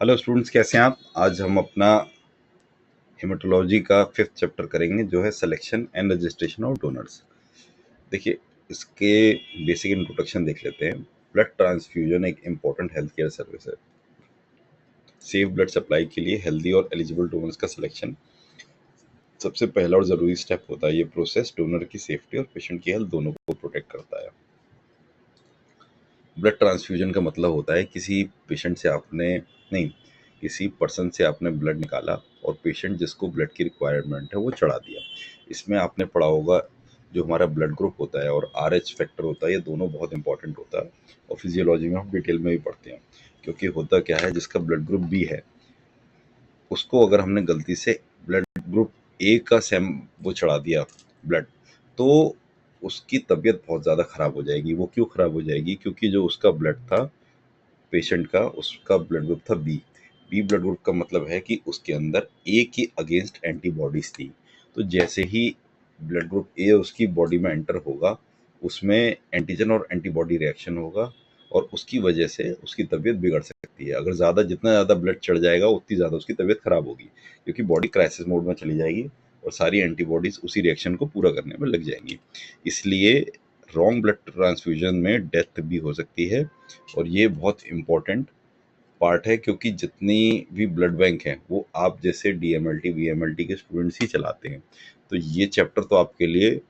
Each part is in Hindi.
हेलो स्टूडेंट्स, कैसे हैं आप। आज हम अपना हेमेटोलॉजी का 5th चैप्टर करेंगे जो है selection and registration of donors. देखिए, इसके बेसिक इंट्रोडक्शन देख लेते हैं। ब्लड ट्रांसफ्यूजन एक इम्पॉर्टेंट हेल्थ केयर सर्विस है। सेफ ब्लड सप्लाई के लिए हेल्दी और एलिजिबल डोनर्स का सिलेक्शन सबसे पहला और ज़रूरी स्टेप होता है। ये प्रोसेस डोनर की सेफ्टी और पेशेंट की हेल्थ दोनों को प्रोटेक्ट करता है। ब्लड ट्रांसफ्यूजन का मतलब होता है किसी पेशेंट से आपने नहीं किसी पर्सन से आपने ब्लड निकाला और पेशेंट जिसको ब्लड की रिक्वायरमेंट है वो चढ़ा दिया। इसमें आपने पढ़ा होगा जो हमारा ब्लड ग्रुप होता है और RH फैक्टर होता है, ये दोनों बहुत इंपॉर्टेंट होता है और फिजियोलॉजी में हम डिटेल में भी पढ़ते हैं। क्योंकि होता क्या है, जिसका ब्लड ग्रुप बी है उसको अगर हमने गलती से ब्लड ग्रुप ए का सेम वो चढ़ा दिया ब्लड, तो उसकी तबीयत बहुत ज़्यादा ख़राब हो जाएगी। वो क्यों ख़राब हो जाएगी? क्योंकि जो उसका ब्लड था पेशेंट का, उसका ब्लड ग्रुप था बी। बी ब्लड ग्रुप का मतलब है कि उसके अंदर ए के अगेंस्ट एंटीबॉडीज थी। तो जैसे ही ब्लड ग्रुप ए उसकी बॉडी में एंटर होगा, उसमें एंटीजन और एंटीबॉडी रिएक्शन होगा और उसकी वजह से उसकी तबीयत बिगड़ सकती है। अगर जितना ज़्यादा ब्लड चढ़ जाएगा उतनी ज़्यादा उसकी तबीयत खराब होगी, क्योंकि बॉडी क्राइसिस मोड में चली जाएगी और सारी एंटीबॉडीज उसी रिएक्शन को पूरा करने में लग जाएंगी। इसलिए रॉन्ग ब्लड ट्रांसफ्यूजन में डेथ भी हो सकती है और ये बहुत इम्पोर्टेंट पार्ट है, क्योंकि जितनी भी ब्लड बैंक हैं वो आप जैसे DMLT VMLT के स्टूडेंट्स ही चलाते हैं। तो ये चैप्टर तो आपके लिए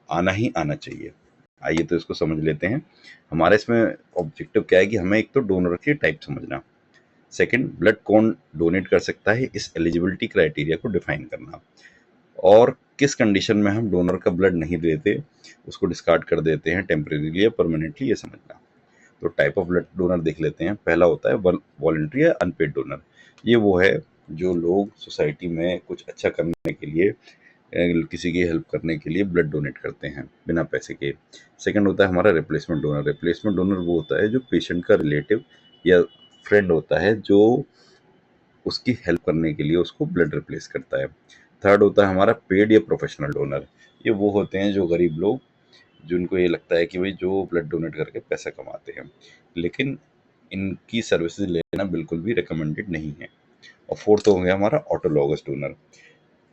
आना ही आना चाहिए। आइए तो इसको समझ लेते हैं। हमारा इसमें ऑब्जेक्टिव क्या है कि हमें एक तो डोनर की टाइप समझना, सेकंड ब्लड कौन डोनेट कर सकता है इस एलिजिबिलिटी क्राइटेरिया को डिफाइन करना, और किस कंडीशन में हम डोनर का ब्लड नहीं देते, उसको डिस्कार्ड कर देते हैं टेम्परेरीली या परमानेंटली, ये समझना। तो टाइप ऑफ ब्लड डोनर देख लेते हैं। पहला होता है वॉलंटरी या अनपेड डोनर। ये वो है जो लोग सोसाइटी में कुछ अच्छा करने के लिए, किसी की हेल्प करने के लिए ब्लड डोनेट करते हैं बिना पैसे के। सेकंड होता है हमारा रिप्लेसमेंट डोनर। रिप्लेसमेंट डोनर वो होता है जो पेशेंट का रिलेटिव या फ्रेंड होता है जो उसकी हेल्प करने के लिए उसको ब्लड रिप्लेस करता है। थर्ड होता है हमारा पेड या प्रोफेशनल डोनर। ये वो होते हैं जो गरीब लोग, जिनको ये लगता है कि भाई जो ब्लड डोनेट करके पैसा कमाते हैं, लेकिन इनकी सर्विसेज लेना बिल्कुल भी रिकमेंडेड नहीं है। और फोर्थ हो गया हमारा ऑटोलॉगस डोनर।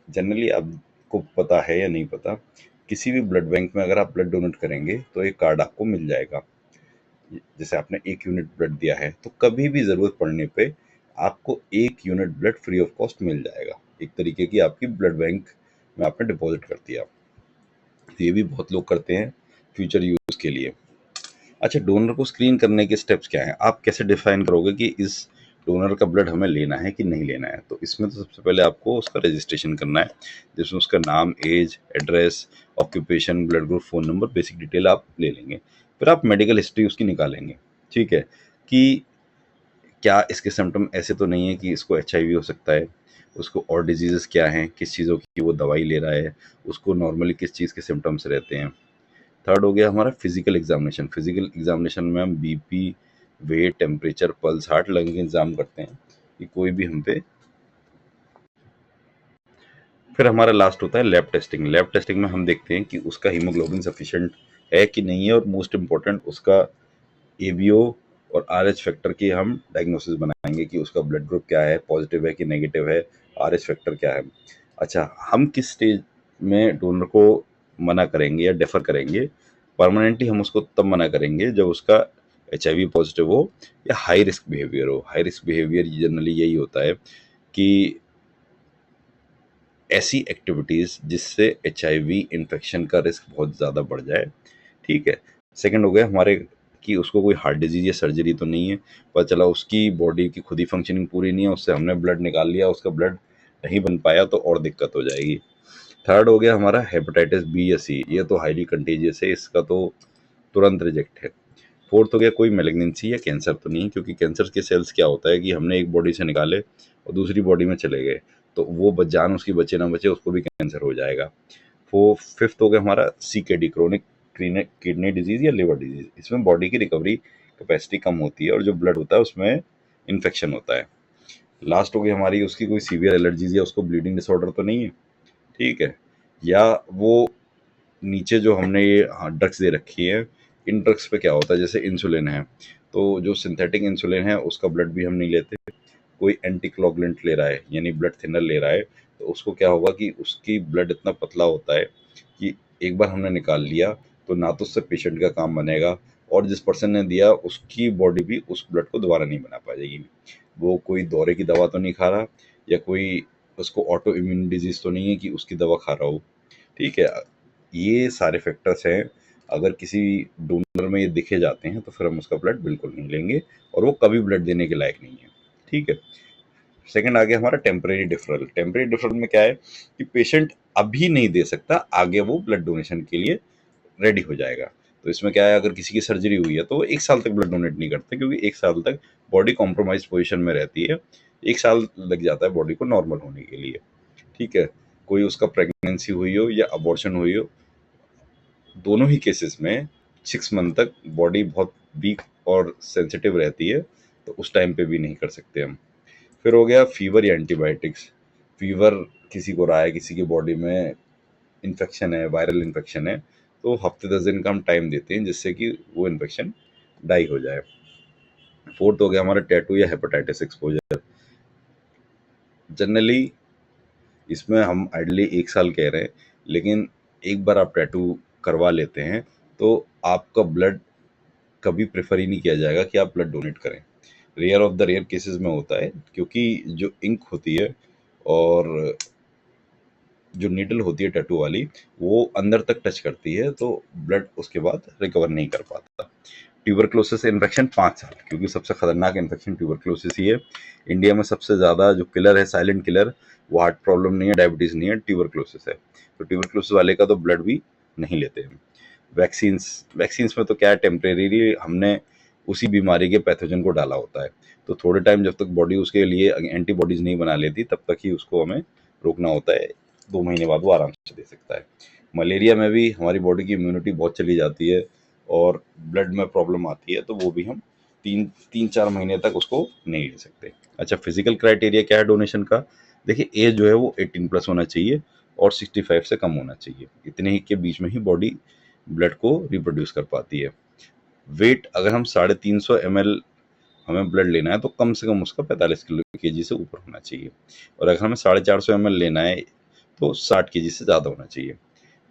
जनरली आपको पता है या नहीं पता, किसी भी ब्लड बैंक में अगर आप ब्लड डोनेट करेंगे तो एक कार्ड आपको मिल जाएगा। जैसे आपने 1 यूनिट ब्लड दिया है तो कभी भी ज़रूरत पड़ने पे आपको 1 unit blood free of cost मिल जाएगा। एक तरीके की आपकी ब्लड बैंक में आपने डिपॉजिट कर दिया। तो ये भी बहुत लोग करते हैं फ्यूचर यूज़ के लिए। अच्छा, डोनर को स्क्रीन करने के स्टेप्स क्या हैं? आप कैसे डिफाइन करोगे कि इस डोनर का ब्लड हमें लेना है कि नहीं लेना है? तो इसमें तो सबसे पहले आपको उसका रजिस्ट्रेशन करना है, जिसमें उसका नाम, age, address, occupation, blood group, phone number, basic detail आप ले लेंगे। फिर आप मेडिकल हिस्ट्री उसकी निकालेंगे, ठीक है, कि क्या इसके सिम्टम ऐसे तो नहीं है कि इसको HIV हो सकता है, उसको और डिजीज़ेस क्या हैं, किस चीज़ों की वो दवाई ले रहा है, उसको नॉर्मली किस चीज़ के सिम्टम्स रहते हैं। थर्ड हो गया हमारा फिजिकल एग्जामिनेशन। फिजिकल एग्जामिनेशन में हम BP, weight, temperature, pulse, heart, lung के एग्जाम करते हैं कि कोई भी हम पे। फिर हमारा लास्ट होता है लैब टेस्टिंग। लैब टेस्टिंग में हम देखते हैं कि उसका हीमोग्लोबिन सफिशिएंट है कि नहीं है, और मोस्ट इम्पोर्टेंट उसका ABO और RH फैक्टर की हम डायग्नोसिस बनाएंगे कि उसका ब्लड ग्रुप क्या है, पॉजिटिव है कि नेगेटिव है, RH फैक्टर क्या है। अच्छा, हम किस स्टेज में डोनर को मना करेंगे या डेफर करेंगे? परमानेंटली हम उसको तब मना करेंगे जब उसका HIV पॉजिटिव हो या हाई रिस्क बिहेवियर हो। हाई रिस्क बिहेवियर जनरली यही होता है कि ऐसी एक्टिविटीज़ जिससे HIV इन्फेक्शन का रिस्क बहुत ज़्यादा बढ़ जाए, ठीक है। सेकंड हो गया हमारे कि उसको कोई हार्ट डिजीज या सर्जरी तो नहीं है, पता चला उसकी बॉडी की खुद ही फंक्शनिंग पूरी नहीं है, उससे हमने ब्लड निकाल लिया, उसका ब्लड नहीं बन पाया तो और दिक्कत हो जाएगी। थर्ड हो गया हमारा हेपेटाइटिस B या C। ये तो हाईली कंटेजियस है, इसका तो तुरंत रिजेक्ट है। फोर्थ हो गया कोई मेलिग्नेंसी या कैंसर तो नहीं, क्योंकि कैंसर के सेल्स क्या होता है कि हमने एक बॉडी से निकाले और दूसरी बॉडी में चले गए, तो वो जान उसकी बचे ना बचे उसको भी कैंसर हो जाएगा। फिफ्थ हो गया हमारा CKD, क्रोनिक किडनी डिजीज या लिवर डिजीज। इसमें बॉडी की रिकवरी कैपेसिटी कम होती है और जो ब्लड होता है उसमें इन्फेक्शन होता है। लास्ट हो गई हमारी उसकी कोई सीवियर एलर्जीज या उसको ब्लीडिंग डिसऑर्डर तो नहीं है, ठीक है, या वो नीचे जो हमने ये ड्रग्स दे रखी है, इन ड्रग्स पे क्या होता है, जैसे इंसुलिन है, तो जो सिंथेटिक इंसुलिन है उसका ब्लड भी हम नहीं लेते, कोई एंटीकोगुलेंट ले रहा है यानी ब्लड थिनर ले रहा है, तो उसको क्या होगा कि उसकी ब्लड इतना पतला होता है कि एक बार हमने निकाल लिया तो ना तो उससे पेशेंट का काम बनेगा, और जिस पर्सन ने दिया उसकी बॉडी भी उस ब्लड को दोबारा नहीं बना पाएगी। वो कोई दौरे की दवा तो नहीं खा रहा, या कोई उसको ऑटो इम्यून डिजीज तो नहीं है कि उसकी दवा खा रहा हो। ठीक है, ये सारे फैक्टर्स हैं। अगर किसी डोनर में ये दिखे जाते हैं तो फिर हम उसका ब्लड बिल्कुल नहीं लेंगे, और वो कभी ब्लड देने के लायक नहीं है। ठीक है। सेकंड आ गया हमारा टेम्परेरी डिफरल। टेम्परेरी डिफरल में क्या है कि पेशेंट अभी नहीं दे सकता, आगे वो ब्लड डोनेशन के लिए रेडी हो जाएगा। तो इसमें क्या है, अगर किसी की सर्जरी हुई है तो वो 1 साल तक ब्लड डोनेट नहीं करते, क्योंकि 1 साल तक बॉडी कॉम्प्रोमाइज पोजिशन में रहती है। 1 साल लग जाता है बॉडी को नॉर्मल होने के लिए। ठीक है। कोई उसका प्रेगनेंसी हुई हो या अबॉर्शन हुई हो, दोनों ही केसेस में 6 मंथ तक बॉडी बहुत वीक और सेंसिटिव रहती है, तो उस टाइम पे भी नहीं कर सकते हम। फिर हो गया फीवर या एंटीबायोटिक्स। फीवर किसी को रहा है, किसी की बॉडी में इन्फेक्शन है, वायरल इन्फेक्शन है, तो हफ्ते 10 दिन का हम टाइम देते हैं जिससे कि वो इन्फेक्शन डाई हो जाए। फोर्थ हो गया हमारा टैटू या हेपेटाइटिस एक्सपोजर। जनरली इसमें हम आइडली 1 साल कह रहे हैं, लेकिन एक बार आप टैटू करवा लेते हैं तो आपका ब्लड कभी प्रेफर ही नहीं किया जाएगा कि आप ब्लड डोनेट करें। Rare of the rare cases में होता है, क्योंकि जो इंक होती है और जो नीडल होती है टैटू वाली, वो अंदर तक टच करती है, तो ब्लड उसके बाद रिकवर नहीं कर पाता। ट्यूबरक्लोसिस इन्फेक्शन 5 साल, क्योंकि सबसे खतरनाक इन्फेक्शन ट्यूबरक्लोसिस ही है। इंडिया में सबसे ज़्यादा जो किलर है, साइलेंट किलर, वो हार्ट प्रॉब्लम नहीं है, डायबिटीज़ नहीं है, ट्यूबरक्लोसिस है। तो ट्यूबरक्लोसिस वाले का तो ब्लड भी नहीं लेते हैं। वैक्सीन्स वैक्सीन्स में तो क्या है, टेम्परेरी हमने उसी बीमारी के पैथोजन को डाला होता है, तो थोड़े टाइम जब तक बॉडी उसके लिए एंटीबॉडीज नहीं बना लेती, तब तक ही उसको हमें रोकना होता है। 2 महीने बाद वो आराम से दे सकता है। मलेरिया में भी हमारी बॉडी की इम्यूनिटी बहुत चली जाती है और ब्लड में प्रॉब्लम आती है, तो वो भी हम 3-4 महीने तक उसको नहीं ले सकते। अच्छा, फिजिकल क्राइटेरिया क्या है डोनेशन का? देखिए, एज जो है वो 18+ होना चाहिए और 65 से कम होना चाहिए। इतने ही के बीच में ही बॉडी ब्लड को रिप्रोड्यूस कर पाती है। वेट, अगर हम 350 ml हमें ब्लड लेना है तो कम से कम उसका 45 kg से ऊपर होना चाहिए, और अगर हमें 450 ml लेना है तो 60 kg से ज़्यादा होना चाहिए।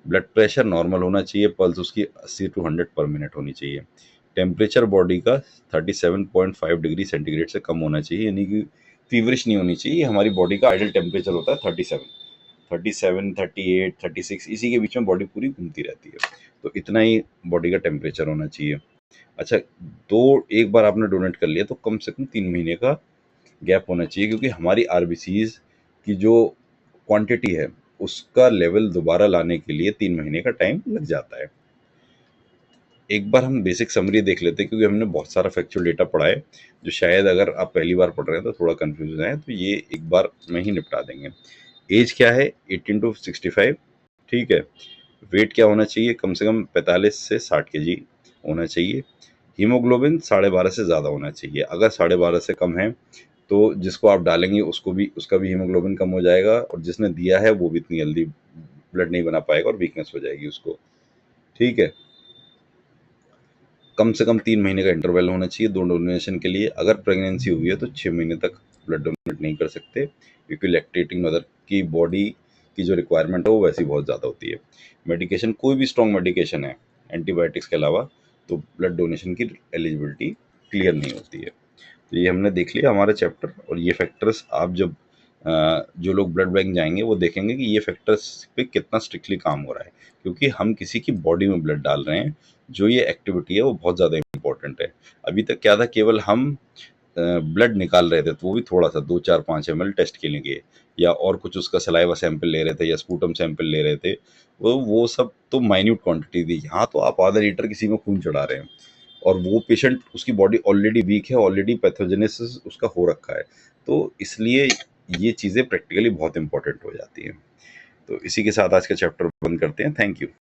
ब्लड प्रेशर नॉर्मल होना चाहिए, पल्स उसकी 80 to 100 पर मिनट होनी चाहिए। टेम्परेचर बॉडी का 37.5 डिग्री सेंटीग्रेड से कम होना चाहिए, यानी कि फीवरिश नहीं होनी चाहिए। हमारी बॉडी का आइडल टेम्परेचर होता है 37, इसी के बीच में बॉडी पूरी घूमती रहती है, तो इतना ही बॉडी का टेम्परेचर होना चाहिए। अच्छा, एक बार आपने डोनेट कर लिया तो कम से कम 3 महीने का गैप होना चाहिए, क्योंकि हमारी आरबीसीज की जो क्वांटिटी है उसका लेवल दोबारा लाने के लिए 3 महीने का टाइम लग जाता है। एक बार हम बेसिक समरी देख लेते हैं, क्योंकि हमने बहुत सारा फैक्चुअल डेटा पढ़ा है, जो शायद अगर आप पहली बार पढ़ रहे हैं तो थोड़ा कंफ्यूज है, तो ये एक बार में ही निपटा देंगे। एज क्या है? 18 to 65। ठीक है। वेट क्या होना चाहिए? कम से कम 45 से 60 kg होना चाहिए। हीमोग्लोबिन 12.5 से ज़्यादा होना चाहिए। अगर 12.5 से कम है तो जिसको आप डालेंगे उसका भी हीमोग्लोबिन कम हो जाएगा, और जिसने दिया है वो भी इतनी जल्दी ब्लड नहीं बना पाएगा और वीकनेस हो जाएगी उसको। ठीक है। कम से कम 3 महीने का इंटरवल होना चाहिए दो डोनेशन के लिए। अगर प्रेगनेंसी हुई है तो 6 महीने तक ब्लड डोनेट नहीं कर सकते, क्योंकि लैक्टेटिंग मदर की बॉडी की जो रिक्वायरमेंट है वो वैसी बहुत ज़्यादा होती है। मेडिकेशन, कोई भी स्ट्रॉन्ग मेडिकेशन है एंटीबायोटिक्स के अलावा, तो ब्लड डोनेशन की एलिजिबिलिटी क्लियर नहीं होती है। तो ये हमने देख लिया हमारा चैप्टर, और ये फैक्टर्स आप जब जो लोग ब्लड बैंक जाएंगे वो देखेंगे कि ये फैक्टर्स पे कितना स्ट्रिक्टली काम हो रहा है, क्योंकि हम किसी की बॉडी में ब्लड डाल रहे हैं। जो ये एक्टिविटी है वो बहुत ज़्यादा इंपॉर्टेंट है। अभी तक क्या था, केवल हम ब्लड निकाल रहे थे, तो वो भी थोड़ा सा 2-4-5 ml टेस्ट के लिए, या और कुछ उसका सलाइवा सैंपल ले रहे थे या स्पूटम सैंपल ले रहे थे। वो सब तो माइन्यूट क्वांटिटी थी। यहाँ तो आप आधा लीटर किसी में खून चढ़ा रहे हैं, और वो पेशेंट, उसकी बॉडी ऑलरेडी वीक है, ऑलरेडी पैथोजेनेसिस उसका हो रखा है, तो इसलिए ये चीज़ें प्रैक्टिकली बहुत इंपॉर्टेंट हो जाती हैं। तो इसी के साथ आज का चैप्टर बंद करते हैं। Thank you.